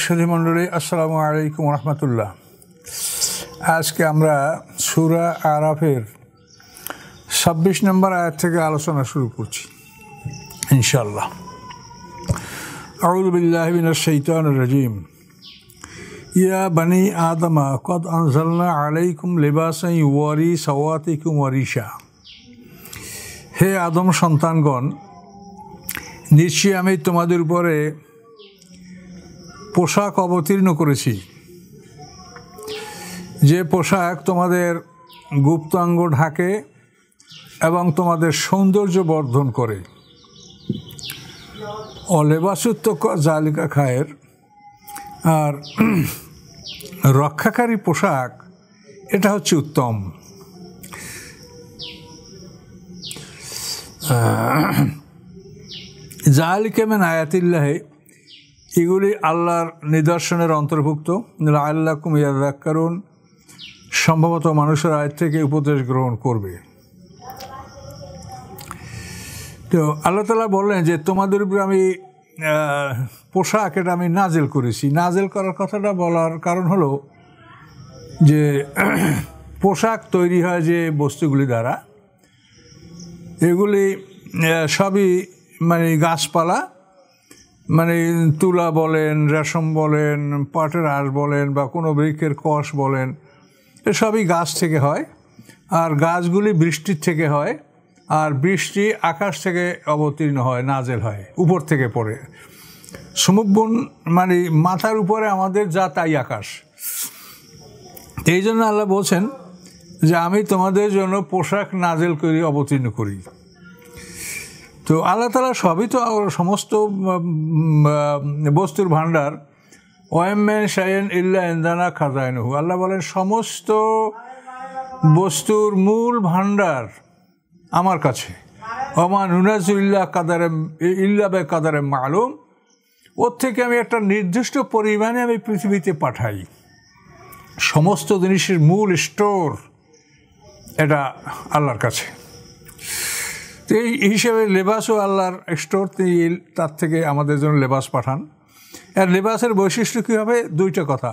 সুধী মণ্ডলী, আসসালামু আলাইকুম রহমতুল্লাহ। আজকে আমরা সূরা আরাফের ২৬ নম্বর আয়াত থেকে আলোচনা শুরু করছি ইনশাআল্লাহ। আউযু বিল্লাহি মিনাশ শাইতানির রাজীম। ইয়া বানি আদমা কদ আনজালনা আলাইকুম লিবাসান ইউওয়ারি সাওয়াতিকুম ওয়া রিশা। হে আদম সন্তানগণ, নিশ্চয়ই আমি তোমাদের উপরে পোশাক অবতীর্ণ করেছি, যে পোশাক তোমাদের গুপ্তাঙ্গ ঢাকে এবং তোমাদের সৌন্দর্য বর্ধন করে। অলেবাসুত্তক জালিকা খায়ের, আর রক্ষাকারী পোশাক এটা হচ্ছে উত্তম। জালিকা মিন আয়াতিল্লাহি, এগুলি আল্লাহর নিদর্শনের অন্তর্ভুক্ত। লাআল্লাকুম ইয়াযাক্কারুন, সম্ভবত মানুষের আয়াত থেকে উপদেশ গ্রহণ করবে। তো আল্লাহ তাআলা বললেন যে তোমাদের উপরে আমি পোশাক এটা আমি নাজেল করেছি। নাজেল করার কথাটা বলার কারণ হলো যে পোশাক তৈরি হয় যে বস্তুগুলি দ্বারা, এগুলি সবই মানে গাছপালা, মানে তুলা বলেন, রেশম বলেন, পাটের আঁশ বলেন বা কোনো বৃক্ষের কষ বলেন, এসবই গাছ থেকে হয়। আর গাছগুলি বৃষ্টির থেকে হয়, আর বৃষ্টি আকাশ থেকে অবতীর্ণ হয়, নাজেল হয়, উপর থেকে পড়ে। সমুবন মানে মাথার উপরে আমাদের যা তাই আকাশ। এই জন্য আল্লাহ বলছেন যে আমি তোমাদের জন্য পোশাক নাজেল করি, অবতীর্ণ করি। তো আল্লাহ তাআলা সবই তো সমস্ত বস্তুর ভাণ্ডার। ওয়াইমেন শাইন ইল্লা ইনদানা খাজাইনুহু, আল্লাহ বলেন সমস্ত বস্তুর মূল ভাণ্ডার আমার কাছে। ওমা নুনাজ্জিলু ইল্লা বিকাদারে মালুম, ওর থেকে আমি একটা নির্দিষ্ট পরিমাণে আমি পৃথিবীতে পাঠাই। সমস্ত জিনিসের মূল স্টোর এটা আল্লাহর কাছে। তো এই হিসেবে লেবাসও আল্লাহর স্টোর, তিনি তার থেকে আমাদের জন্য লেবাস পাঠান। আর লেবাসের বৈশিষ্ট্য কী হবে? দুইটা কথা।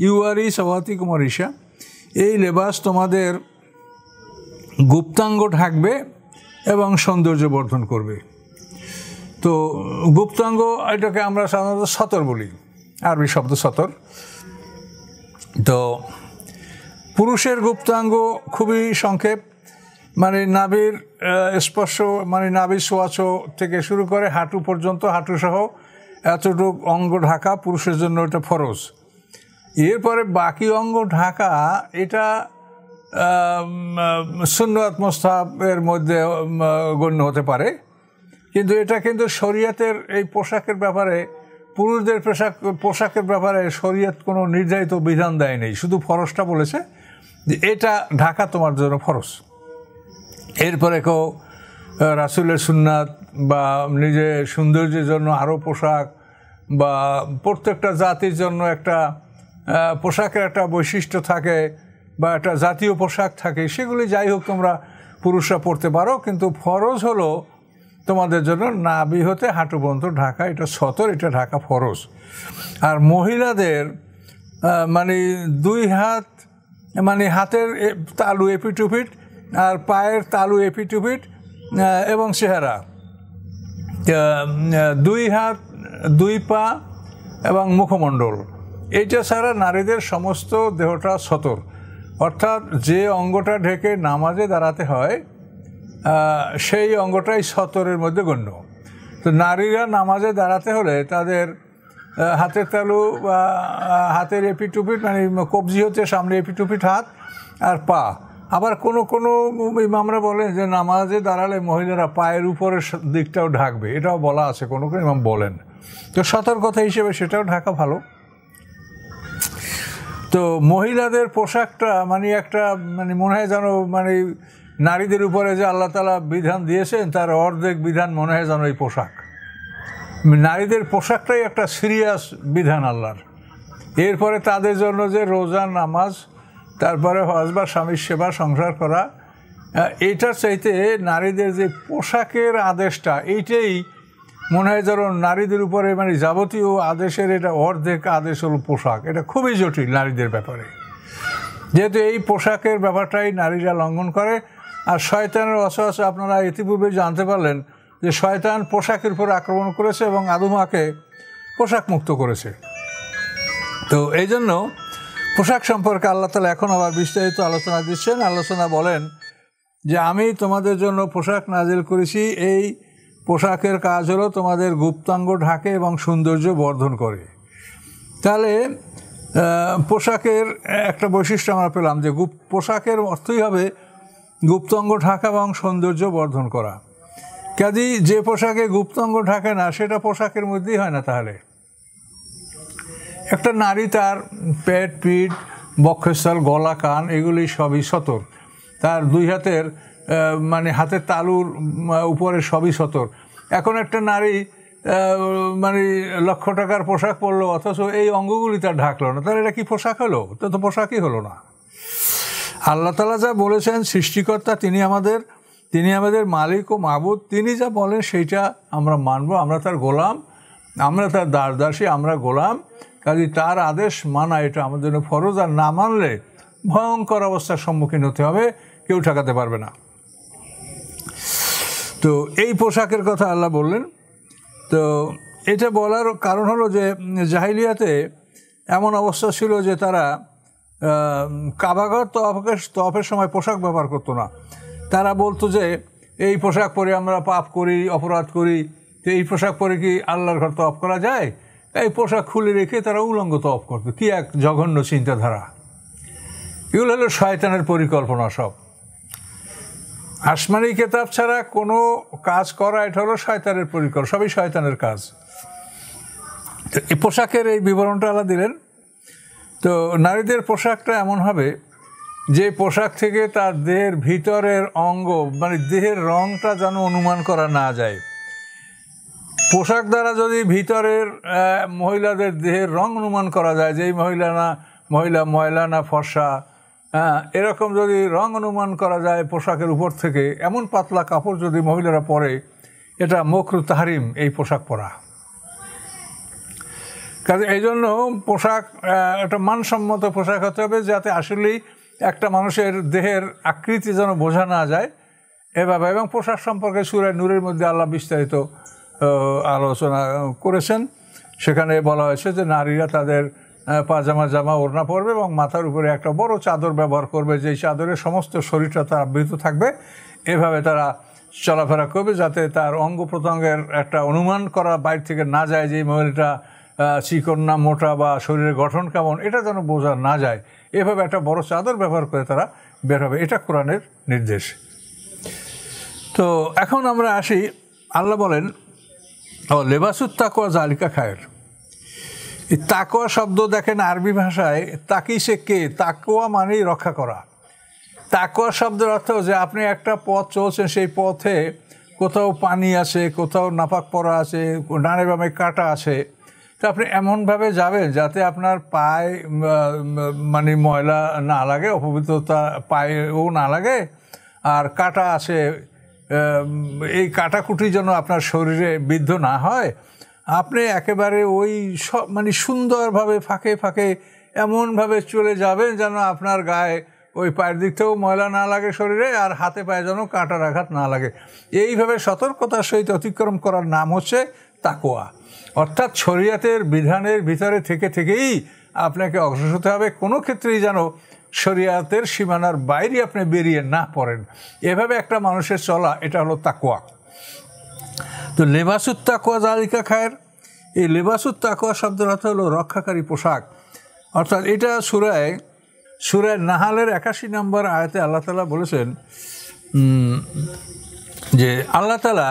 ইউওয়ারি সাওয়াতিকুম ওয়া রিশা, এই লেবাস তোমাদের গুপ্তাঙ্গ ঢাকবে এবং সৌন্দর্য বর্ধন করবে। তো গুপ্তাঙ্গ এটাকে আমরা সাধারণত সতর বলি, আরবি শব্দ সতর। তো পুরুষের গুপ্তাঙ্গ খুবই সংক্ষেপ, মানে নাভির স্পর্শ, মানে নাভির ছোঁয়াছ থেকে শুরু করে হাঁটু পর্যন্ত, হাঁটুসহ এতটুকু অঙ্গ ঢাকা পুরুষের জন্য এটা ফরজ। এরপরে বাকি অঙ্গ ঢাকা এটা সুন্নাত মুস্তাহাবের মধ্যে গণ্য হতে পারে, কিন্তু এটা কিন্তু শরীয়তের এই পোশাকের ব্যাপারে, পুরুষদের পোশাকের ব্যাপারে শরীয়ত কোনো নির্ধারিত বিধান দেয় নেই, শুধু ফরজটা বলেছে যে এটা ঢাকা তোমার জন্য ফরজ। এরপরে কেউ রাসূলের সুন্নাত বা নিজের সৌন্দর্যের জন্য আরও পোশাক, বা প্রত্যেকটা জাতির জন্য একটা পোশাকের একটা বৈশিষ্ট্য থাকে বা একটা জাতীয় পোশাক থাকে, সেগুলি যাই হোক তোমরা পুরুষরা পরতে পারো, কিন্তু ফরজ হলো তোমাদের জন্য নাভি হতে হাঁটু পর্যন্ত ঢাকা, এটা সতর, এটা ঢাকা ফরজ। আর মহিলাদের মানে দুই হাত, মানে হাতের তালু এপিটুপিট আর পায়ের তালু এপিটুপিট এবং চেহারা, দুই হাত, দুই পা এবং মুখমণ্ডল, এইটা ছাড়া নারীদের সমস্ত দেহটা সতর। অর্থাৎ যে অঙ্গটা ঢেকে নামাজে দাঁড়াতে হয় সেই অঙ্গটাই সতরের মধ্যে গণ্য। তো নারীরা নামাজে দাঁড়াতে হলে তাদের হাতের তালু বা হাতের এপিটুপিট, মানে কবজি হচ্ছে সামনে এপিটুপিট হাত আর পা। আবার কোনো কোনো ইমামরা বলেন যে নামাজে দাঁড়ালে মহিলারা পায়ের উপরের দিকটাও ঢাকবে, এটাও বলা আছে, কোনো কোনো ইমাম বলেন। তো সতর্কতা হিসেবে সেটাও ঢাকা ভালো। তো মহিলাদের পোশাকটা মানে একটা, মানে মনে হয় যেন মানে নারীদের উপরে যে আল্লাহ তাআলা বিধান দিয়েছেন তার অর্ধেক বিধান মনে হয় যেন এই পোশাক। নারীদের পোশাকটাই একটা সিরিয়াস বিধান আল্লাহর। এরপরে তাদের জন্য যে রোজা, নামাজ, তারপরে হজ বা স্বামীর সেবা, সংসার করা, এইটার চাইতে নারীদের যে পোশাকের আদেশটা, এইটাই মনে হয় ধরুন নারীদের উপরে মানে যাবতীয় আদেশের এটা অর্ধেক আদেশ হলো পোশাক। এটা খুবই জটিল নারীদের ব্যাপারে, যেহেতু এই পোশাকের ব্যাপারটাই নারীরা লঙ্ঘন করে। আর শয়তানের ওয়াসওয়াসা আপনারা ইতিপূর্বে জানতে পারলেন যে শয়তান পোশাকের উপর আক্রমণ করেছে এবং আদমাকে পোশাক মুক্ত করেছে। তো এই জন্য পোশাক সম্পর্কে আল্লাহ তাআলা এখন আবার বিস্তারিত আলোচনা দিচ্ছেন। আলোচনা বলেন যে আমি তোমাদের জন্য পোশাক নাজিল করেছি, এই পোশাকের কাজ হলো তোমাদের গুপ্তাঙ্গ ঢাকে এবং সৌন্দর্য বর্ধন করে। তাহলে পোশাকের একটা বৈশিষ্ট্য আমরা পেলাম যে পোশাকের অর্থই হবে গুপ্তাঙ্গ ঢাকা এবং সৌন্দর্য বর্ধন করা। কাজেই যে পোশাকে গুপ্তাঙ্গ ঢাকে না সেটা পোশাকের মধ্যেই হয় না। তাহলে একটা নারী তার পেট, পিঠ, বক্ষস্থল, গলা, কান এগুলি সবই সতর, তার দুই হাতের মানে হাতের তালুর উপরে সবই সতর। এখন একটা নারী মানে লক্ষ টাকার পোশাক পরলো অথচ এই অঙ্গগুলি তার ঢাকলো না, তাহলে এটা কি পোশাক হলো? তো পোশাকই হলো না। আল্লাহ তাআলা যা বলেছেন, সৃষ্টিকর্তা তিনি আমাদের মালিক ও মাবুদ, তিনি যা বলেন সেইটা আমরা মানব। আমরা তার গোলাম, আমরা তার দাসদাসী, আমরা গোলাম। কাজে তার আদেশ মানা এটা আমাদের জন্য ফরজ। আর না মানলে ভয়ঙ্কর অবস্থার সম্মুখীন হতে হবে, কেউ ঠেকাতে পারবে না। তো এই পোশাকের কথা আল্লাহ বললেন। তো এটা বলার কারণ হলো যে জাহিলিয়াতে এমন অবস্থা ছিল যে তারা কাবাঘর তওয়াফের সময় পোশাক ব্যবহার করতো না। তারা বলতো যে এই পোশাক পরে আমরা পাপ করি, অপরাধ করি, তো এই পোশাক পরে কি আল্লাহর ঘর তওয়াফ করা যায়? এই পোশাক খুলে রেখে তারা উলঙ্গ তওয়াফ করতো। কি এক জঘন্য চিন্তাধারা! এগুলো হলো শয়তানের পরিকল্পনা। সব আসমানি কেতাব ছাড়া কোনো কাজ করা এটা হলো শয়তানের পরিকল্পনা, সবই শয়তানের কাজ। তো এই পোশাকের এই বিবরণটা আল্লাহ দিলেন। তো নারীদের পোশাকটা এমন হবে যে পোশাক থেকে তার দেহের ভিতরের অঙ্গ মানে দেহের রঙটা যেন অনুমান করা না যায়। পোশাক দ্বারা যদি ভিতরের মহিলাদের দেহের রং অনুমান করা যায় যে এই মহিলা ময়লা না ফর্সা, এরকম যদি রং অনুমান করা যায় পোশাকের উপর থেকে, এমন পাতলা কাপড় যদি মহিলারা পরে, এটা মাকরুহ তাহরিম এই পোশাক পরা। কাজে এই জন্য পোশাক একটা মানসম্মত পোশাক হতে হবে, যাতে আসলেই একটা মানুষের দেহের আকৃতি যেন বোঝা না যায় এভাবে। এবং পোশাক সম্পর্কে সূরা নূরের মধ্যে আল্লাহ বিস্তারিত আলোচনা করেছেন। সেখানে বলা হয়েছে যে নারীরা তাদের জামা ওড়না পরবে এবং মাথার উপরে একটা বড় চাদর ব্যবহার করবে, যেই চাদরের সমস্ত শরীরটা তার আবৃত থাকবে। এভাবে তারা চলাফেরা করবে যাতে তার অঙ্গ প্রত্যঙ্গের একটা অনুমান করা বাইরে থেকে না যায় যে এই মহিলাটা চিকন না মোটা বা শরীরের গঠন কেমন, এটা যেন বোঝা না যায়। এভাবে একটা বড় চাদর ব্যবহার করে তারা বের হবে। এটা কোরআনের নির্দেশ। তো এখন আমরা আসি, আল্লাহ বলেন লেবাসুত তাকওয়া জালিকা খায়ের। এই তাকওয়া শব্দ দেখেন আরবি ভাষায় তাকিসে কে, তাকওয়া মানেই রক্ষা করা। তাকওয়া শব্দের অর্থ যে আপনি একটা পথ চলছেন, সেই পথে কোথাও পানি আছে, কোথাও নাপাক পড়া আছে, ডানে বামে কাটা আছে, তো আপনি এমনভাবে যাবেন যাতে আপনার পায়ে মানে ময়লা না লাগে, অপবিত্রতা পায়েও না লাগে। আর কাটা আছে, এই কাটাকুটি যেন আপনার শরীরে বিদ্ধ না হয়। আপনি একেবারে ওই সব মানে সুন্দরভাবে ফাঁকে ফাঁকে এমনভাবে চলে যাবেন যেন আপনার গায়ে ওই পায়ের দিক থেকেও ময়লা না লাগে শরীরে, আর হাতে পায়ে যেন কাঁটার আঘাত না লাগে। এইভাবে সতর্কতার সহিত অতিক্রম করার নাম হচ্ছে তাকওয়া। অর্থাৎ শরিয়াতের বিধানের ভিতরে থেকেই আপনাকে অগ্রসর হতে হবে। কোনো ক্ষেত্রেই যেন শরিয়াতের সীমানার বাইরে আপনি বেরিয়ে না পড়েন। এভাবে একটা মানুষের চলা, এটা হলো তাকওয়া। তো লেবাসুত তাকওয়া জালিকা খায়ের, এই লেবাসুত তাকওয়া শব্দের অর্থ হলো রক্ষাকারী পোশাক। অর্থাৎ এটা সূরা নাহালের 81 নম্বর আয়াতে আল্লাহ তাআলা বলেছেন যে আল্লাহ তাআলা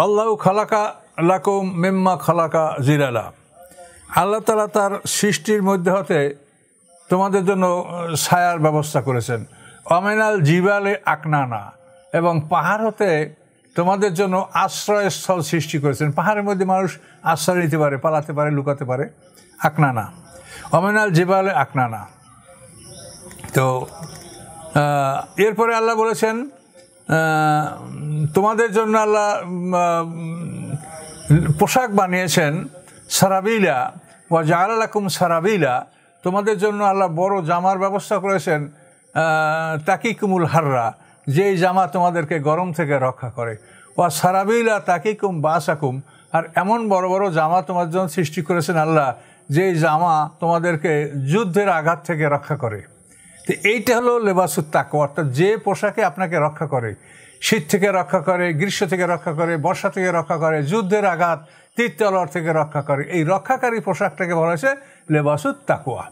আল্লাহু খালাকা লাকুম মিম্মা খালাকা জিলালা, আল্লাহ তাআলা তার সৃষ্টির মধ্যে হতে তোমাদের জন্য ছায়ার ব্যবস্থা করেছেন। অমেনাল জিবালে আকনানা, এবং পাহাড় হতে তোমাদের জন্য আশ্রয়স্থল সৃষ্টি করেছেন। পাহাড়ের মধ্যে মানুষ আশ্রয় নিতে পারে, পালাতে পারে, লুকাতে পারে। আকনানা, অমেনাল জিবালে আকনানা। তো এরপরে আল্লাহ বলেছেন তোমাদের জন্য আল্লাহ পোশাক বানিয়েছেন সারাবিলা ওয়া জাআলা লাকুম সারাবিলা, তোমাদের জন্য আল্লাহ বড় জামার ব্যবস্থা করেছেন তাকিকুমুল হাররা, যেই জামা তোমাদেরকে গরম থেকে রক্ষা করে। ওয়া সারাবিলা তাকিকুম বাসাকুম, আর এমন বড় বড় জামা তোমাদের জন্য সৃষ্টি করেছেন আল্লাহ, যেই জামা তোমাদেরকে যুদ্ধের আঘাত থেকে রক্ষা করে। তো এইটা হলো লেবাসুত তাকওয়া, অর্থাৎ যে পোশাকে আপনাকে রক্ষা করে, শীত থেকে রক্ষা করে, গ্রীষ্ম থেকে রক্ষা করে, বর্ষা থেকে রক্ষা করে, যুদ্ধের আঘাত, তীর তলোয়ার থেকে রক্ষা করে, এই রক্ষাকারী পোশাকটাকে বলা হয়েছে লেবাসুত তাকওয়া।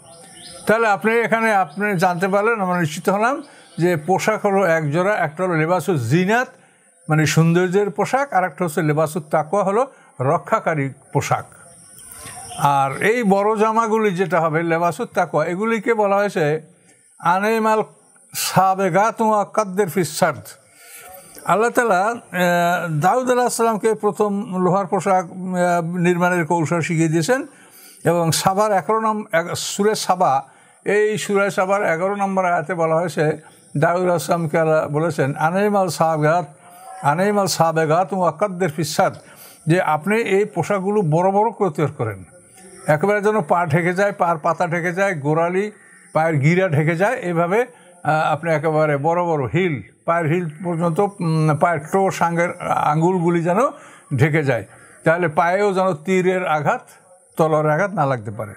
তাহলে আপনি এখানে আপনি জানতে পারলেন, আমরা নিশ্চিত হলাম যে পোশাক হলো এক জোড়া, একটা হলো লেবাসুত জিনাত মানে সৌন্দর্যের পোশাক, আর একটা হচ্ছে লেবাসুত তাকওয়া হলো রক্ষাকারী পোশাক। আর এই বড় জামাগুলি যেটা হবে লেবাসুত তাকওয়া, এগুলিকে বলা হয়েছে আনেমাল সাবেগাত ওয়া কাদ্দের ফিস সারদ। আল্লাহ তাআলা দাউদ আলাইহিস সালামকে প্রথম লোহার পোশাক নির্মাণের কৌশল শিখিয়ে দিয়েছেন, এবং সাবার 11 সূরা সাবা, এই সূরা সাবার 11 নম্বর আয়াতে বলা হয়েছে দাউদ আলাইহিস সালামকে আল্লাহ বলেছেন আনেমাল সাবেগাত ওয়া কাদ্দের ফিস সারদ, যে আপনি এই পোশাকগুলো বড় বড় করে তৈরি করেন, একেবারে যেন পা ঢেকে যায়, পার পাতা ঢেকে যায়, গোড়ালি পায়ের গিরা ঢেকে যায়, এইভাবে আপনি একেবারে বড় বড় হিল, পায়ের হিল পর্যন্ত, পায়ের টো সাঙ্গের আঙ্গুলগুলি যেন ঢেকে যায়, তাহলে পায়েও যেন তীরের আঘাত, তলোয়ারের আঘাত না লাগতে পারে।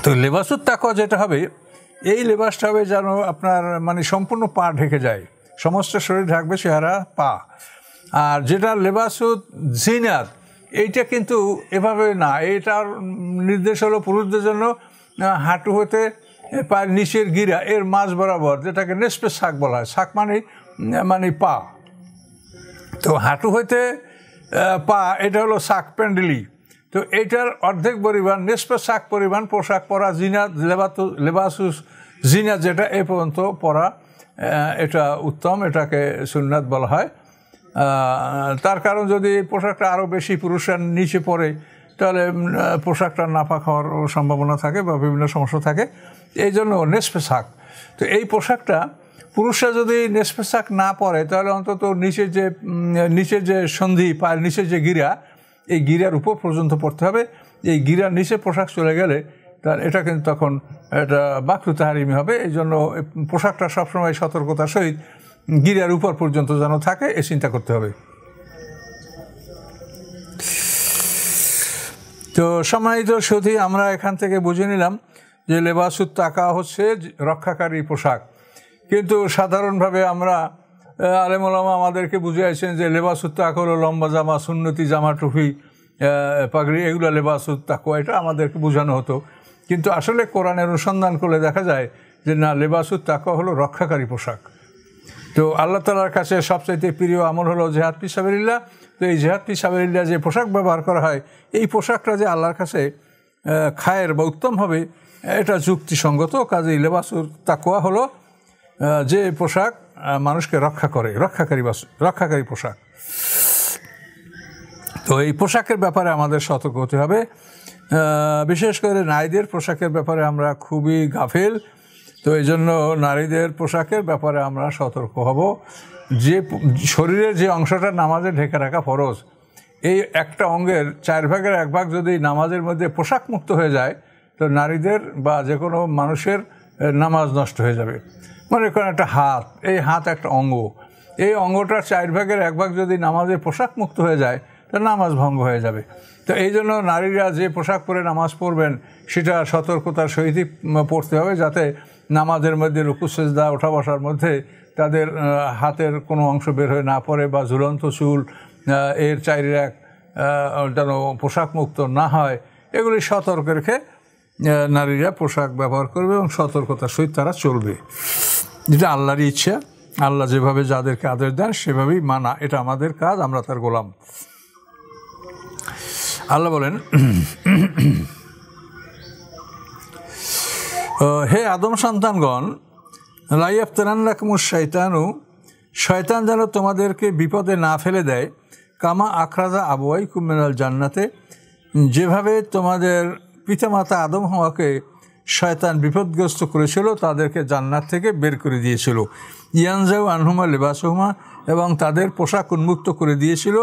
তো লেবাসুত তাকওয়া যেটা হবে, এই লেবাসটা হবে যেন আপনার মানে সম্পূর্ণ পা ঢেকে যায়, সমস্ত শরীর ঢাকবে, চেহারা পা। আর যেটা লেবাসুত জিনাত, এইটা কিন্তু এভাবে না, এইটার নির্দেশ হলো পুরুষদের জন্য হাঁটু হতে পায়ের নিচের গিরা এর মাঝ বরাবর, যেটাকে নেসপে শাক বলা হয়, শাক মানে পা, তো হাঁটু হইতে পা এটা হলো শাক প্যান্ডেলি। তো এইটার অর্ধেক পরিমাণ নেসপে শাক পরিমাণ পোশাক পরা জিনাত লেবাসুস জিনাত যেটা এ পর্যন্ত পরা, এটা উত্তম, এটাকে সুন্নাত বলা হয়। তার কারণ যদি পোশাকটা আরও বেশি পুরুষের নিচে পড়ে, তাহলে পোশাকটা নাপাক হওয়ার সম্ভাবনা থাকে বা বিভিন্ন সমস্যা থাকে, এই জন্য নেসপে শাক। তো এই পোশাকটা পুরুষরা যদি নেসপে শাক না পরে, তাহলে অন্তত নিচের যে সন্ধি, পায়ের নিচের যে গিরা, এই গিরার উপর পর্যন্ত পড়তে হবে। এই গিরার নিচে পোশাক চলে গেলে তার এটা কিন্তু তখন এটা মাকরুহ তাহরিমি হবে। এই জন্য পোশাকটা সবসময় সতর্কতার সহিত গিরার উপর পর্যন্ত যেন থাকে, এ চিন্তা করতে হবে। তো সম্মানিত সুধী, আমরা এখান থেকে বুঝে নিলাম যে লেবাসুত তাকওয়া হচ্ছে রক্ষাকারী পোশাক। কিন্তু সাধারণভাবে আমরা আলেম ওলামা আমাদেরকে বুঝিয়েছেন যে লেবাসুত তাকওয়া হলো লম্বা জামা, সুন্নতি জামা, টুপি, পাগড়ি, এগুলো লেবাসুত তাকওয়া, এটা আমাদেরকে বোঝানো হতো। কিন্তু আসলে কোরআনের অনুসন্ধান করলে দেখা যায় যে না, লেবাসুত তাকওয়া হলো রক্ষাকারী পোশাক। তো আল্লাহ তাআলার কাছে সবচাইতে প্রিয় আমল হলো জিহাদ ফি সাবিলিল্লাহ। তো এই জিহাদ ফি সাবিলিল্লাহ যে পোশাক ব্যবহার করা হয়, এই পোশাকটা যে আল্লাহর কাছে খায়ের বা উত্তম হবে, এটা যুক্তিসঙ্গত। কাজেই লেবাসুত তাকওয়া হলো যে পোশাক মানুষকে রক্ষা করে, রক্ষাকারী পোশাক। তো এই পোশাকের ব্যাপারে আমাদের সতর্ক হতে হবে। বিশেষ করে নারীদের পোশাকের ব্যাপারে আমরা খুবই গাফেল। তো এই জন্য নারীদের পোশাকের ব্যাপারে আমরা সতর্ক হব। যে শরীরের যে অংশটা নামাজে ঢেকে রাখা ফরজ, এই একটা অঙ্গের 4 ভাগের 1 ভাগ যদি নামাজের মধ্যে পোশাক মুক্ত হয়ে যায়, তো নারীদের বা যে কোনো মানুষের নামাজ নষ্ট হয়ে যাবে। মনে করেন একটা হাত, এই হাত একটা অঙ্গ, এই অঙ্গটার 4 ভাগের 1 ভাগ যদি নামাজে পোশাক মুক্ত হয়ে যায়, তো নামাজ ভঙ্গ হয়ে যাবে। তো এই জন্য নারীরা যে পোশাক পরে নামাজ পড়বেন, সেটা সতর্কতার সহিতই পড়তে হবে, যাতে নামাজের মধ্যে রুকু সেজদা, ওঠা বসার মধ্যে তাদের হাতের কোনো অংশ বের হয়ে না পড়ে, বা ঝুলন্ত চুল এর 4/1 যেন পোশাক মুক্ত না হয়। এগুলি সতর্ক রেখে নারীরা পোশাক ব্যবহার করবে এবং সতর্কতার সহিত তারা চলবে। যেটা আল্লাহরই ইচ্ছা, আল্লাহ যেভাবে যাদেরকে আদেশ দেন সেভাবেই মানা, এটা আমাদের কাজ, আমরা তার গোলাম। আল্লাহ বলেন, হে আদম সন্তানগণ, লা ইয়াফতিনান্নাকুমুশ শাইতানু, শয়তান যেন তোমাদেরকে বিপদে না ফেলে দেয়, কামা আখরাজা আবওয়াইকুম মিনাল জান্নাতে, যেভাবে তোমাদের পিতামাতা আদম হাওয়াকে শয়তান বিপদগ্রস্ত করেছিল, তাদেরকে জান্নাত থেকে বের করে দিয়েছিল। ইয়ানজাউ আনহুমা লিবাসহুমা, এবং তাদের পোশাক উন্মুক্ত করে দিয়েছিল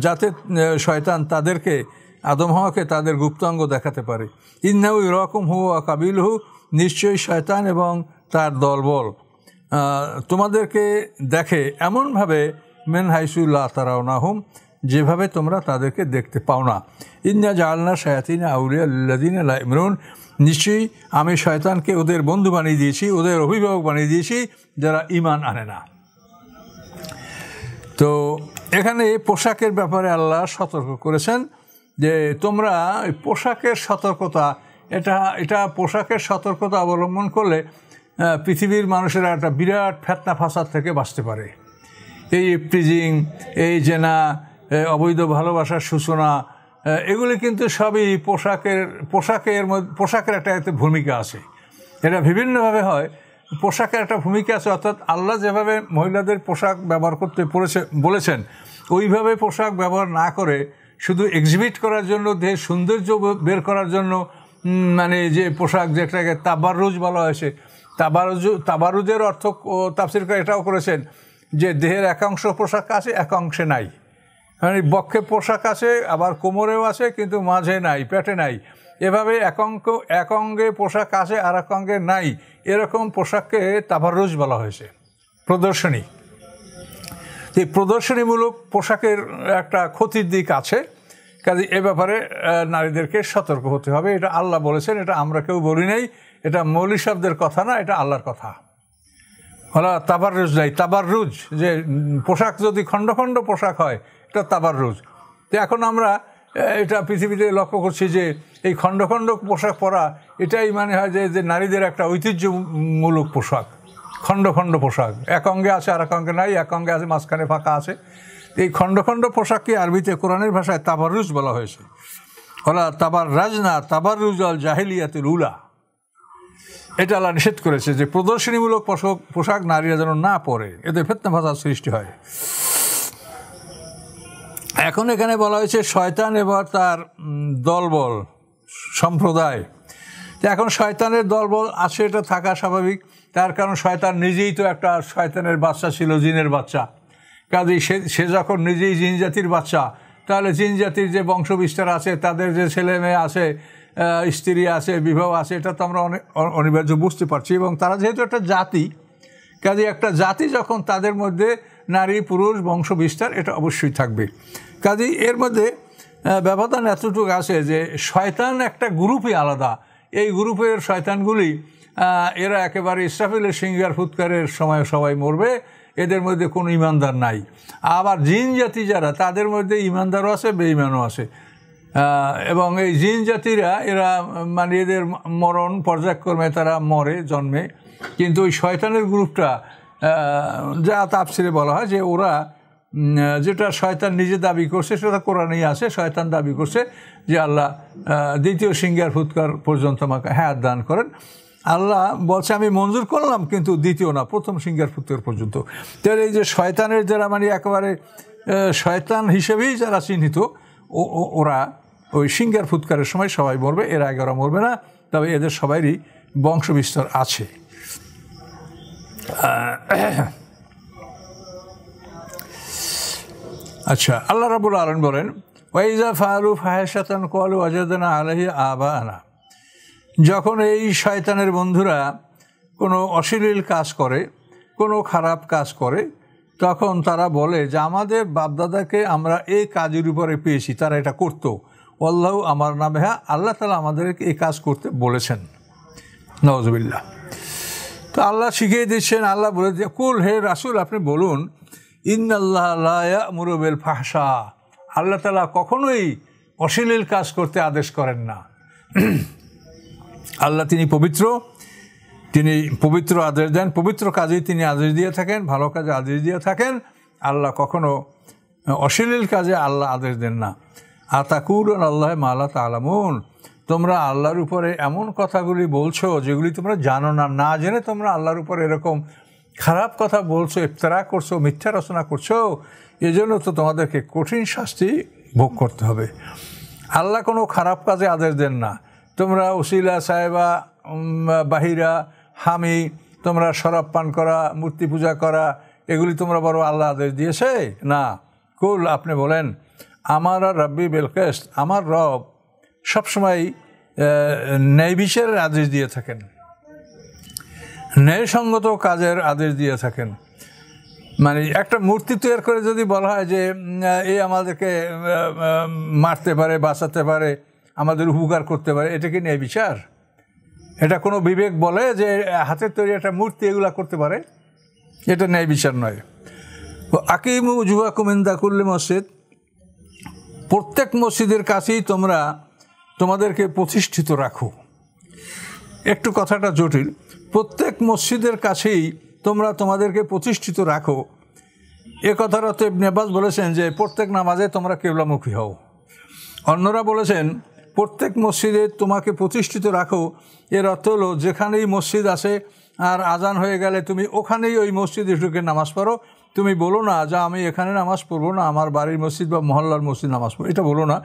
যাতে শয়তান তাদেরকে আদম হাওয়াকে তাদের গুপ্তাঙ্গ দেখাতে পারে। ইন্নাহু ইরাকুম হুয়া কাবিলহু, নিশ্চয়ই শয়তান এবং তার দলবল তোমাদেরকে দেখে এমনভাবে মিন হাইসু লা তারাউনাহুম, যেভাবে তোমরা তাদেরকে দেখতে পাও না। ইন্না জাআলনা শায়াতিনা আউলিয়া লিল্লাযিনা লা ইউমিনুন, নিশ্চয়ই আমি শয়তানকে ওদের বন্ধু বানিয়ে দিয়েছি, ওদের অভিভাবক বানিয়ে দিয়েছি যারা ঈমান আনে না। তো এখানে পোশাকের ব্যাপারে আল্লাহ সতর্ক করেছেন যে তোমরা পোশাকের সতর্কতা, এটা পোশাকের সতর্কতা অবলম্বন করলে পৃথিবীর মানুষেরা একটা বিরাট ফেতনা ফাসাদ থেকে বাঁচতে পারে। এই ইফটিজিং, এই জেনা, অবৈধ ভালোবাসার সূচনা, এগুলি কিন্তু সবই পোশাকের একটা ভূমিকা আছে। এটা বিভিন্নভাবে হয়, পোশাকের একটা ভূমিকা আছে। অর্থাৎ আল্লাহ যেভাবে মহিলাদের পোশাক ব্যবহার করতে বলেছেন, ওইভাবে পোশাক ব্যবহার না করে শুধু এক্সিবিট করার জন্য, দেহের সৌন্দর্য বের করার জন্য মানে যে পোশাক, যেটাকে তাবাররুজ বলা হয়েছে, তাবাররুজের অর্থ তাফসীরকার এটাও করেছেন যে দেহের একাংশ পোশাক আছে, একাংশে নাই। মানে বক্ষে পোশাক আছে, আবার কোমরেও আছে, কিন্তু মাঝে নাই, পেটে নাই। এভাবে এক অঙ্গে পোশাক আছে আর এক অঙ্গে নাই, এরকম পোশাককে তাবাররুজ বলা হয়েছে, প্রদর্শনী। এই প্রদর্শনীমূলক পোশাকের একটা ক্ষতির দিক আছে, কাজে এ ব্যাপারে নারীদেরকে সতর্ক হতে হবে। এটা আল্লাহ বলেছেন, এটা আমরা কেউ বলি নাই, এটা মৌলী শব্দের কথা না, এটা আল্লাহর কথা। হলো তাবাররুজ নাই, তাবাররুজ যে পোশাক যদি খণ্ড খণ্ড পোশাক হয়, এটা তাবাররুজ। তো এখন আমরা এটা পৃথিবীতে লক্ষ্য করছি যে এই খণ্ড খণ্ড পোশাক পরা, এটাই মানে হয় যে নারীদের একটা ঐতিহ্যমূলক পোশাক, খণ্ড খণ্ড পোশাক, এক অঙ্গে আছে আর এক অঙ্গে নাই, এক অঙ্গে আছে মাঝখানে ফাঁকা আছে। এই খণ্ড খণ্ড পোশাককে আরবিতে কোরআনের ভাষায় তাবাররুজ বলা হয়েছে। হলো তাবাররাজনা তাবাররুজাল জাহিলিয়াতুল উলা, এটা আল্লাহ নিষেধ করেছে যে প্রদর্শনীমূলক পোশাক নারীরা যেন না পরে, এতে ফিতনা ফাসাদ সৃষ্টি হয়। এখন এখানে বলা হয়েছে শয়তান এবার তার দলবল সম্প্রদায়। তো এখন শয়তানের দলবল আছে, এটা থাকা স্বাভাবিক, তার কারণ শয়তান নিজেই তো একটা শয়তানের বাচ্চা ছিল, জিনের বাচ্চা। কাজেই সে যখন নিজেই জিন জাতির বাচ্চা, তাহলে জিন জাতির যে বংশবিস্তার আছে, তাদের যে ছেলে মেয়ে আছে, স্ত্রী আছে, বিবাহ আছে, এটা তো আমরা অনিবার্য বুঝতে পারছি। এবং তারা যেহেতু একটা জাতি, কাজে একটা জাতি যখন তাদের মধ্যে নারী পুরুষ বংশ বিস্তার, এটা অবশ্যই থাকবে। কাজেই এর মধ্যে ব্যবধান এতটুকু আছে যে শয়তান একটা গ্রুপই আলাদা। এই গ্রুপের শয়তানগুলি এরা একেবারে ইসরাফিলের সিংহার ফুৎকারের সময় সবাই মরবে, এদের মধ্যে কোনো ইমানদার নাই। আবার জিন জাতি যারা, তাদের মধ্যে ইমানদারও আছে, বেঈমানও আছে। এবং এই জিন জাতিরা এরা মানে এদের মরণ পর্যায়ক্রমে তারা মরে জন্মে, কিন্তু ওই শয়তানের গ্রুপটা যা তাফসিরে বলা হয় যে ওরা যেটা শয়তান নিজে দাবি করছে, সেটা কোরআনেই আছে। শয়তান দাবি করছে যে আল্লাহ দ্বিতীয় সিংহার ফুৎকার পর্যন্ত আমাকে হায়াত দান করেন। আল্লাহ বলছে আমি মঞ্জুর করলাম, কিন্তু দ্বিতীয় না, প্রথম সিংহার ফুৎকার পর্যন্ত। তাহলে এই যে শয়তানের যারা মানে একেবারে শয়তান হিসেবেই যারা চিহ্নিত, ওরা ওই সিংহার ফুৎকারের সময় সবাই মরবে, এর আগে ওরা মরবে না, তবে এদের সবারই বংশবিস্তার আছে। আচ্ছা, আল্লাহ রাব্বুল আলামিন বলেন ওয়াইজা ফাআলু ফাহিশাতান ক্বালু ওয়াজাদনা আলাইহি আবানা, যখন এই শয়তানের বন্ধুরা কোনো অশ্লীল কাজ করে, কোনো খারাপ কাজ করে, তখন তারা বলে যে আমাদের বাপদাদাকে আমরা এই কাজের উপরে পেয়েছি, তারা এটা করতো। আল্লাহু আমার নামে, হ্যাঁ আল্লাহ তাআলা আমাদেরকে এই কাজ করতে বলেছেন। নাউজুবিল্লাহ। তো আল্লাহ শিখিয়ে দিচ্ছেন, আল্লাহ বলে দিয়ে কুল, হে রাসূল আপনি বলুন, ইন্নাল্লাহ লা ইয়া'মুরু বিল ফাহশা, আল্লাহ তাআলা কখনোই অশ্লীল কাজ করতে আদেশ করেন না। আল্লাহ তিনি পবিত্র, তিনি পবিত্র আদেশ দেন, পবিত্র কাজেই তিনি আদেশ দিয়ে থাকেন, ভালো কাজে আদেশ দিয়ে থাকেন। আল্লাহ কখনো অশ্লীল কাজে আল্লাহ আদেশ দেন না। আতাকুলুন আল্লাহ মা লা তা'লামুন, তোমরা আল্লাহর উপরে এমন কথাগুলি বলছো যেগুলি তোমরা জানো না, না জেনে তোমরা আল্লাহর উপরে এরকম খারাপ কথা বলছো, ইফতারা করছো, মিথ্যা রচনা করছো, এজন্য তো তোমাদেরকে কঠিন শাস্তি ভোগ করতে হবে। আল্লাহ কোনো খারাপ কাজে আদেশ দেন না, তোমরা উসিলা সাহেবা বাহিরা হামি তোমরা শরাব পান করা মূর্তি পূজা করা এগুলি তোমরা বড় আল্লাহ আদেশ দিয়েছে না। কুল আপনি বলেন আমার রব্বি বিলকিস, আমার রব সবসময় ন্যায় বিচারের আদেশ দিয়ে থাকেন, ন্যায়সঙ্গত কাজের আদেশ দিয়ে থাকেন। মানে একটা মূর্তি তৈরি করে যদি বলা হয় যে এই আমাদেরকে মারতে পারে, বাঁচাতে পারে, আমাদের উপকার করতে পারে, এটা কি ন্যায় বিচার? এটা কোনো বিবেক বলে যে হাতের তৈরি একটা মূর্তি এগুলা করতে পারে? এটা ন্যায় বিচার নয়। আকিমু উজুহাকুম ইনদা কুল্লি মসজিদ, প্রত্যেক মসজিদের কাছেই তোমরা তোমাদেরকে প্রতিষ্ঠিত রাখো। একটু কথাটা জটিল। প্রত্যেক মসজিদের কাছেই তোমরা তোমাদেরকে প্রতিষ্ঠিত রাখো, এ কথার অর্থ ইবনে আব্বাস বলেছেন যে প্রত্যেক নামাজে তোমরা কিবলামুখী হও। অন্যরা বলেছেন প্রত্যেক মসজিদে তোমাকে প্রতিষ্ঠিত রাখো, এর অর্থ হলো যেখানেই মসজিদ আছে আর আজান হয়ে গেলে তুমি ওখানেই ওই মসজিদে ঢুকে নামাজ পড়ো। তুমি বলো না যে আমি এখানে নামাজ পড়বো না, আমার বাড়ির মসজিদ বা মহল্লার মসজিদ নামাজ পড়ো, এটা বলো না।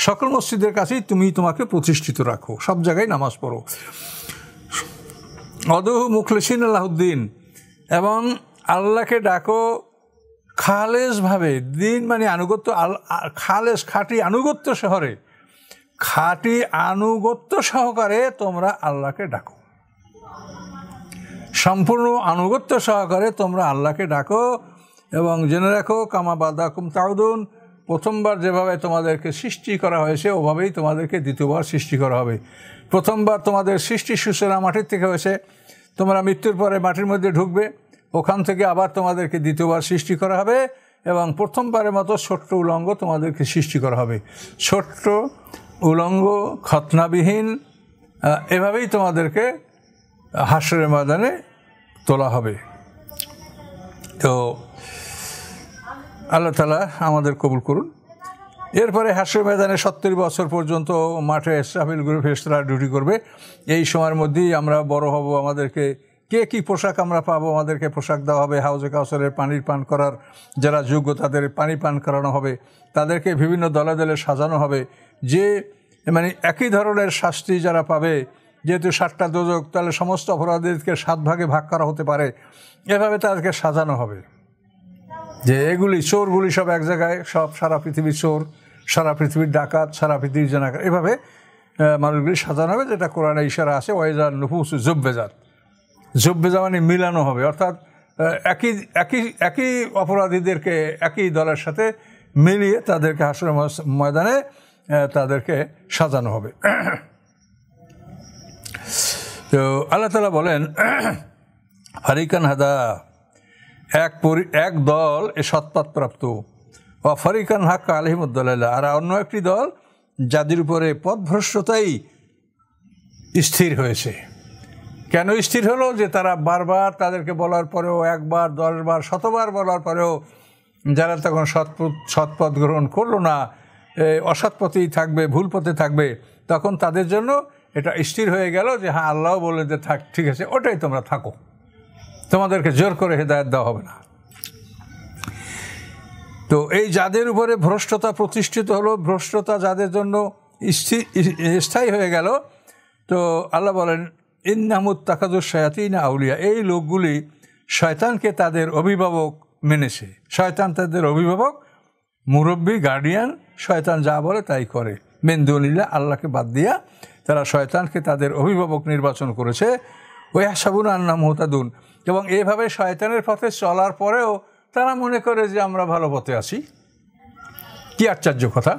সকল মসজিদের কাছেই তুমি তোমাকে প্রতিষ্ঠিত রাখো, সব জায়গায় নামাজ পড়ো। অদহু মুখলিসিন আলাহুদ্দিন, এবং আল্লাহকে ডাকো খালেসভাবে। দিন মানে আনুগত্য, খালেস খাঁটি আনুগত্য শহরে, খাঁটি আনুগত্য সহকারে তোমরা আল্লাহকে ডাকো, সম্পূর্ণ আনুগত্য সহকারে তোমরা আল্লাহকে ডাকো। এবং জেনে রাখো কামা বাদাকুম তাউদুন, প্রথমবার যেভাবে তোমাদেরকে সৃষ্টি করা হয়েছে ওভাবেই তোমাদেরকে দ্বিতীয়বার সৃষ্টি করা হবে। প্রথমবার তোমাদের সৃষ্টি সূচনা মাটির থেকে হয়েছে, তোমরা মৃত্যুর পরে মাটির মধ্যে ঢুকবে, ওখান থেকে আবার তোমাদেরকে দ্বিতীয়বার সৃষ্টি করা হবে এবং প্রথমবারের মতো ছোট্ট উলঙ্গ তোমাদেরকে সৃষ্টি করা হবে। ছোট্ট উলঙ্গ খতনাবিহীন, এভাবেই তোমাদেরকে হাসরের ময়দানে তোলা হবে। তো আল্লাহ তাআলা আমাদের কবুল করুন। এরপরে হাসরের ময়দানে 70 বছর পর্যন্ত মাঠে ইসরাফিল গ্রুপ ফেরেশতারা ডিউটি করবে। এই সময়ের মধ্যেই আমরা বড় হব, আমাদেরকে কে কী পোশাক আমরা পাবো, আমাদেরকে পোশাক দেওয়া হবে। হাউজে কাউসারের পানির পান করার যারা যোগ্য তাদের পানি পান করানো হবে, তাদেরকে বিভিন্ন দলে দলে সাজানো হবে। যে মানে একই ধরনের শাস্তি যারা পাবে, যেহেতু 7টা দোজক, তাহলে সমস্ত অপরাধীদেরকে 7 ভাগে ভাগ করা হতে পারে, এভাবে তাদেরকে সাজানো হবে। যে এগুলি চোরগুলি সব এক জায়গায়, সব সারা পৃথিবীর চোর, সারা পৃথিবীর ডাকাত, সারা পৃথিবীর জানাকার, এভাবে মানুষগুলি সাজানো হবে। যেটা কোরআনে ইশারা আছে, ওয়াইজার নুফুস জব্বেজাত, জব্বেজা মানে মিলানো হবে, অর্থাৎ একই অপরাধীদেরকে একই দলের সাথে মিলিয়ে তাদেরকে হাসরের ময়দানে তাদেরকে সাজানো হবে। তো আল্লাহ তাআলা বলেন ফারিকান হাদা, এক দল এ সৎপথপ্রাপ্ত, ও ফারিকান হাক্কা আলাইহিমুদ-দালালা, আর অন্য একটি দল যাদের উপরে পথভ্রষ্টতাই স্থির হয়েছে। কেন স্থির হলো? যে তারা বারবার তাদেরকে বলার পরেও, 1 বার 10 বার 100 বার বলার পরেও যারা তখন সৎপথ গ্রহণ করলো না, অসৎ পথেই থাকবে, ভুল পথে থাকবে, তখন তাদের জন্য এটা স্থির হয়ে গেল যে হ্যাঁ, আল্লাহ বললেন যে থাক, ঠিক আছে, ওটাই তোমরা থাকো, তোমাদেরকে জোর করে হেদায়েত দেওয়া হবে না। তো এই যাদের উপরে ভ্রষ্টতা প্রতিষ্ঠিত হলো, ভ্রষ্টতা যাদের জন্য স্থায়ী হয়ে গেল, তো আল্লাহ বলেন ইন্নামুত্তাখাযুশ শায়াতিনা আউলিয়া, এই লোকগুলি শয়তানকে তাদের অভিভাবক মেনেছে। শয়তান তাদের অভিভাবক, মুরব্বী, গার্ডিয়ান। শয়তান যা বলে তাই করে। মিন দুনিল্লাহ, আল্লাহকে বাদ দিয়া তারা শয়তানকে তাদের অভিভাবক নির্বাচন করেছে। ওয়াহসাবুনা আন্নাহুম মুহতাদুন, এবং এইভাবে শয়তানের পথে চলার পরেও তারা মনে করে যে আমরা ভালো পথে আছি। কি আশ্চর্য কথা!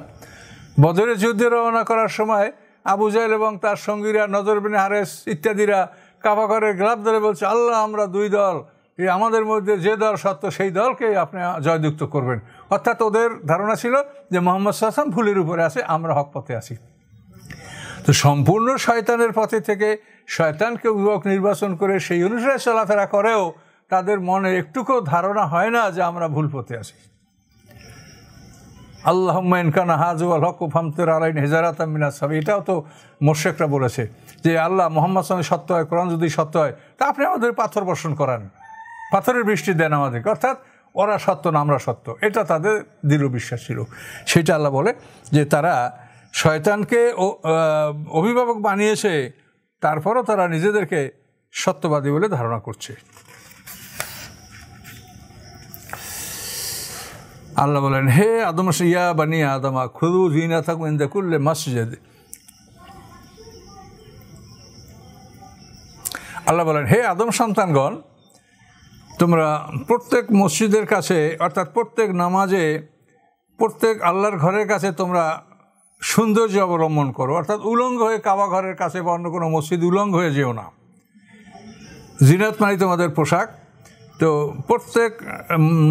বদরের যুদ্ধে রওনা করার সময় আবু জাহেল এবং তার সঙ্গীরা, নজর বিন হারেস ইত্যাদিরা কাবা ঘরের গ্লাভ ধরে বলছে, আল্লাহ, আমরা 2 দল, এই আমাদের মধ্যে যে দল সত্য সেই দলকে আপনি জয়যুক্ত করবেন। অর্থাৎ ওদের ধারণা ছিল যে মুহাম্মদ সাল্লাল্লাহু আলাইহি ওয়াসাল্লাম ভুলের উপরে আছে, আমরা হক পথে আছি। তো সম্পূর্ণ শয়তানের পথে থেকে শয়তানকে অভিভাবক নির্বাচন করে সেই অনুসারে চলাফেরা করেও তাদের মনে একটুকু ধারণা হয় না যে আমরা ভুল পথে আছি। আল্লাহুম্মা ইন কানা হাযুল হক ফামতির আলাইনা হিজারাতাম মিনাস সামা, এটাও তো মুশরিকরা বলেছে যে আল্লাহ, মুহাম্মদ সাল্লাল্লাহু আলাইহি ওয়াসাল্লাম সত্য হয়, কোরআন যদি সত্য হয়, তা আপনি আমাদের পাথর বর্ষণ করান, পাথরের বৃষ্টি দেন আমাদেরকে। অর্থাৎ ওরা সত্য না আমরা সত্য, এটা তাদের দৃঢ় বিশ্বাস ছিল। সেটা আল্লাহ বলে যে তারা শয়তানকে অভিভাবক বানিয়েছে, তারপরও তারা নিজেদেরকে সত্যবাদী বলে ধারণা করছে। আল্লাহ বলেন, হে আদম ইয়া বানি আদমা খুযু যিনাতাকুম ইনদা কুল্লি মাসজিদ। আল্লাহ বলেন, হে আদম সন্তানগণ, তোমরা প্রত্যেক মসজিদের কাছে, অর্থাৎ প্রত্যেক নামাজে, প্রত্যেক আল্লাহর ঘরের কাছে তোমরা সৌন্দর্য অবলম্বন করো, অর্থাৎ উলঙ্গ হয়ে কাবা ঘরের কাছে বা অন্য কোনো মসজিদ উলঙ্গ হয়ে যেও না। জিনাত মানে তোমাদের পোশাক। তো প্রত্যেক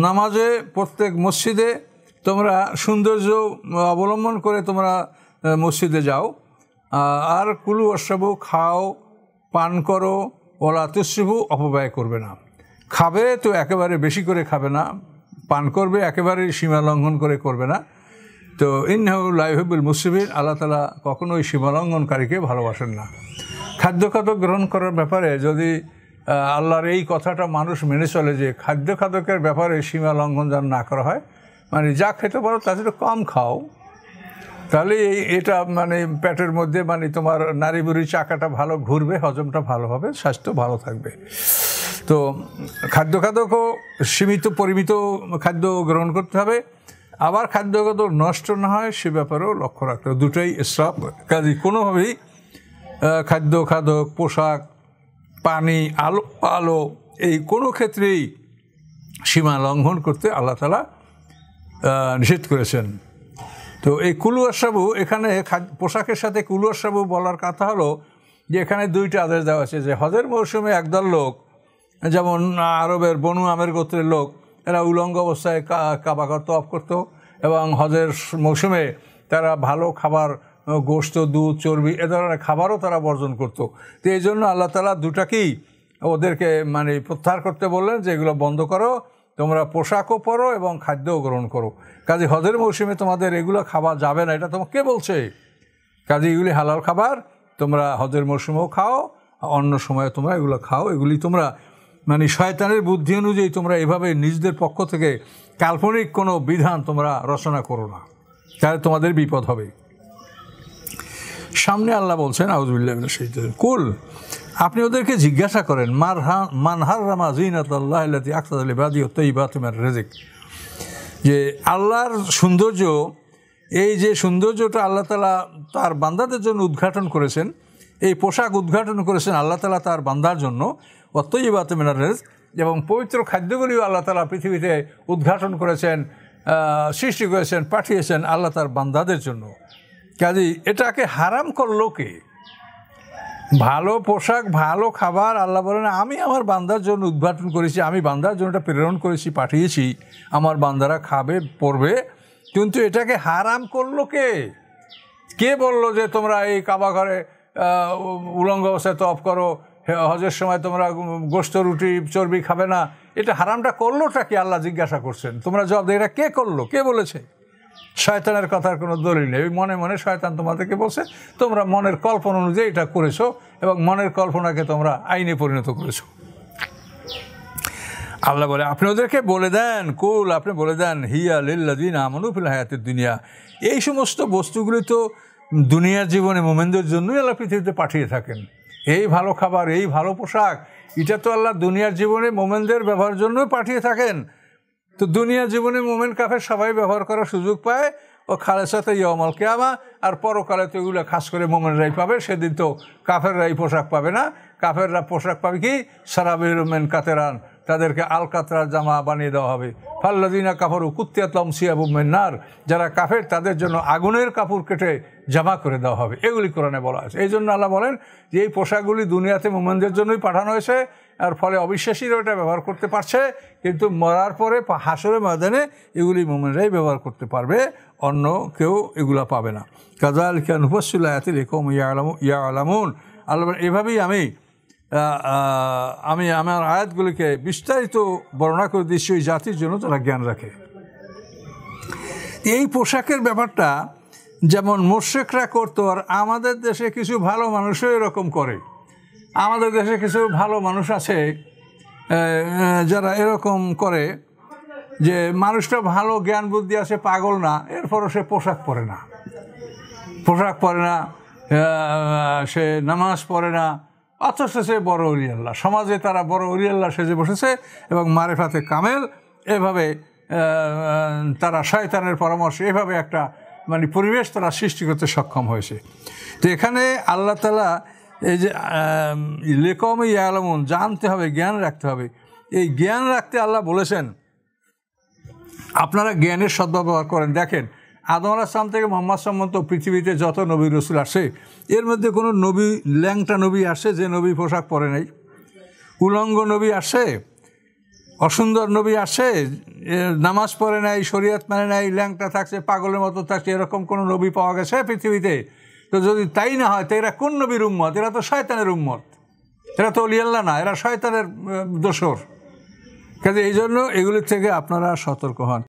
নামাজে, প্রত্যেক মসজিদে তোমরা সৌন্দর্য অবলম্বন করে তোমরা মসজিদে যাও। আর কুলু অশ্রাবু, খাও, পান করো, ওলা তুসরিফু, অপব্যয় করবে না। খাবে তো একেবারে বেশি করে খাবে না, পান করবে একেবারে সীমা লঙ্ঘন করে করবে না। তো ইন্নাহু লা ইউহিব্বুল মুসরিফিন, আল্লাহ তাআলা কখনোই সীমা লঙ্ঘনকারীকে ভালোবাসেন না। খাদ্য গ্রহণ করার ব্যাপারে যদি আল্লাহর এই কথাটা মানুষ মেনে চলে যে খাদ্যের ব্যাপারে সীমা লঙ্ঘন যেন না করা হয়, মানে যা খেতে পারো তার থেকে কম খাও, তাহলে এটা মানে পেটের মধ্যে মানে তোমার নাড়ি বুড়ি চাকাটা ভালো ঘুরবে, হজমটা ভালো হবে, স্বাস্থ্য ভালো থাকবে। তো খাদ্যকেও সীমিত পরিমিত খাদ্য গ্রহণ করতে হবে, আবার খাদ্যগত নষ্ট না হয় সে ব্যাপারেও লক্ষ্য রাখতে হবে। দুটোই ইসরাফ, কাজে কোনোভাবেই খাদ্য, পোশাক, পানি, আলো এই কোনো ক্ষেত্রেই সীমা লঙ্ঘন করতে আল্লাহ তাআলা নিষেধ করেছেন। তো এই কুলু আশরাবু, এখানে পোশাকের সাথে কুলু আশরাবু বলার কথা হলো যে এখানে দুইটা আদেশ দেওয়া আছে যে হজের মৌসুমে একদল লোক, যেমন আরবের বনু আমের গোত্রের লোক, এরা উলঙ্গ অবস্থায় কাবা ঘর তওয়াফ করতো এবং হজের মৌসুমে তারা ভালো খাবার, গোশত, দুধ, চর্বি এ ধরনের খাবারও তারা বর্জন করতো। তো এই জন্য আল্লাহ তাআলা দুটাকেই ওদেরকে মানে প্রত্যাহার করতে বললেন যে এগুলো বন্ধ করো, তোমরা পোশাকও পরো এবং খাদ্যও গ্রহণ করো। কাজে হজের মৌসুমে তোমাদের এগুলো খাওয়া যাবে না, এটা তোমাকে কে বলছে? কাজে এগুলি হালাল খাবার, তোমরা হজের মৌসুমেও খাও, অন্য সময়ে তোমরা এগুলো খাও। এগুলি তোমরা মানে শয়তানের বুদ্ধি অনুযায়ী তোমরা এভাবে নিজেদের পক্ষ থেকে কাল্পনিক কোনো বিধান তোমরা রচনা করো না, তাহলে তোমাদের বিপদ হবে। সামনে আল্লাহ বলছেন, আউযুবিল্লাহি মিনাশ শাইতানির কুল, আপনি ওদেরকে জিজ্ঞাসা করেন, মান হাররামা যিনাতাল্লাহি আল্লাতী আখরাজা লিবাদিহি ওয়াত-তাইয়্যিবাতি মিনার রিজক, যে আল্লাহর সৌন্দর্য, এই যে সৌন্দর্যটা আল্লাহ তাআলা তার বান্দাদের জন্য উদ্ঘাটন করেছেন, এই পোশাক উদ্ঘাটন করেছেন আল্লাহ তাআলা তার বান্দার জন্য, ওয়াত-তাইয়্যিবাতি মিনার রিজক, এবং পবিত্র খাদ্যগুলিও আল্লাহ তাআলা পৃথিবীতে উদ্ঘাটন করেছেন, সৃষ্টি করেছেন, পাঠিয়েছেন আল্লাহ তার বান্দাদের জন্য। কাজেই এটাকে হারাম করলো কে? ভালো পোশাক, ভালো খাবার আল্লাহ বলেন আমি আমার বান্দার জন্য উদ্ঘাটন করেছি, আমি বান্দার জন্য এটা প্রেরণ করেছি, পাঠিয়েছি, আমার বান্দারা খাবে, পড়বে। কিন্তু এটাকে হারাম করলো কে? কে বললো যে তোমরা এই কাবা ঘরে উলঙ্গ অবস্থায় তওয়াফ করো, হজের সময় তোমরা গোশত, রুটি, চর্বি খাবে না? এটা হারামটা করলোটা কি? আল্লাহ জিজ্ঞাসা করছেন। তোমরা জবাব দেয়, এটা কে করলো, কে বলেছে? শয়তানের কথার কোনো দলিল নেই। মনে মনে শয়তান তোমাদেরকে বলছে, তোমরা মনের কল্পনা অনুযায়ী এটা করেছো এবং মনের কল্পনাকে তোমরা আইনে পরিণত করেছো। আল্লাহ বলে আপনি ওদেরকে বলে দেন, কুল, আপনি বলে দেন, হিয়া লিল্লাযিনা আমানু ফিল হায়াতিদ দুনিয়া, এই সমস্ত বস্তুগুলি তো দুনিয়ার জীবনে মোমেনদের জন্যই আল্লাহ পৃথিবীতে পাঠিয়ে থাকেন। এই ভালো খাবার, এই ভালো পোশাক, এটা তো আল্লাহ দুনিয়ার জীবনে মোমেনদের ব্যবহারের জন্যই পাঠিয়ে থাকেন। তো দুনিয়ার জীবনে মোমেন কাফের সবাই ব্যবহার করার সুযোগ পায়, ও খালেসাতে ইয়াউমাল কিয়ামা, আর পরকালে তো এগুলো খাস করে মোমেনরাই পাবে। সেদিন তো কাফেররাই পোশাক পাবে না, কাফেররা পোশাক পাবে কি? সারাবির মেন কাতেরান, তাদেরকে আলকাতরার জামা বানিয়ে দেওয়া হবে। ফাল্লাযিনা কাফারু কুত্তিয়াত লাহুম সিয়াবুম মিন নার, যারা কাফের তাদের জন্য আগুনের কাপড় কেটে জামা করে দেওয়া হবে। এগুলি কোরআনে বলা আছে। এই জন্য আল্লাহ বলেন যে এই পোশাকগুলি দুনিয়াতে মোমেনদের জন্যই পাঠানো হয়েছে, আর ফলে অবিশ্বাসীরা এটা ব্যবহার করতে পারছে, কিন্তু মরার পরে হাসরের ময়দানে এগুলি মোমেনরাই ব্যবহার করতে পারবে, অন্য কেউ এগুলা পাবে না। কাযালিকা নুফাসসিলু আয়াতি লিকাওম ইয়ালামুন, আল্লাহ এভাবেই আমি আমার আয়াতগুলিকে বিস্তারিত বর্ণনা করে দিচ্ছি ওই জাতির জন্য তারা জ্ঞান রাখে। এই পোশাকের ব্যাপারটা যেমন মুশরিকরা করতো, আর আমাদের দেশে কিছু ভালো মানুষও এরকম করে। আমাদের দেশে কিছু ভালো মানুষ আছে যারা এরকম করে যে মানুষটা ভালো জ্ঞান বুদ্ধি আছে, পাগল না, এরপরও সে পোশাক পরে না। পোশাক পরে না, সে নামাজ পড়ে না, অথচ সে বড় অলি আল্লাহ। সমাজে তারা বড় অলি আল্লাহ সেজে বসেছে এবং মারেফাতে কামেল এভাবে তারা শয়তানের পরামর্শ এভাবে একটা মানে পরিবেশ তারা সৃষ্টি করতে সক্ষম হয়েছে। তো এখানে আল্লাহ তাআলা এই যে লিকওমি ইয়ালামুন, জানতে হবে, জ্ঞান রাখতে হবে। এই জ্ঞান রাখতে আল্লাহ বলেছেন আপনারা জ্ঞানের সদ্ব্যবহার করেন। দেখেন, আদম আলাইহিস সালাম থেকে মুহাম্মদ সাল্লাল্লাহু আলাইহি ওয়াসাল্লাম পৃথিবীতে যত নবী রসুল আসে, এর মধ্যে কোনো নবী ল্যাংটা নবী আসে যে নবী পোশাক পরে নাই? উলঙ্গ নবী আসে, অসুন্দর নবী আসে, নামাজ পড়ে নাই, শরীয়ত মানে নাই, ল্যাংটা থাকছে, পাগলের মতো থাকছে, এরকম কোনো নবী পাওয়া গেছে পৃথিবীতে? তো যদি তাই না হয় তো এরা কোন নবীর উম্মত? এরা তো শয়তানের উম্মত, এরা তো ওলি আল্লাহ না, এরা শয়তানের দোসর। কাজে এই জন্য এগুলির থেকে আপনারা সতর্ক হন।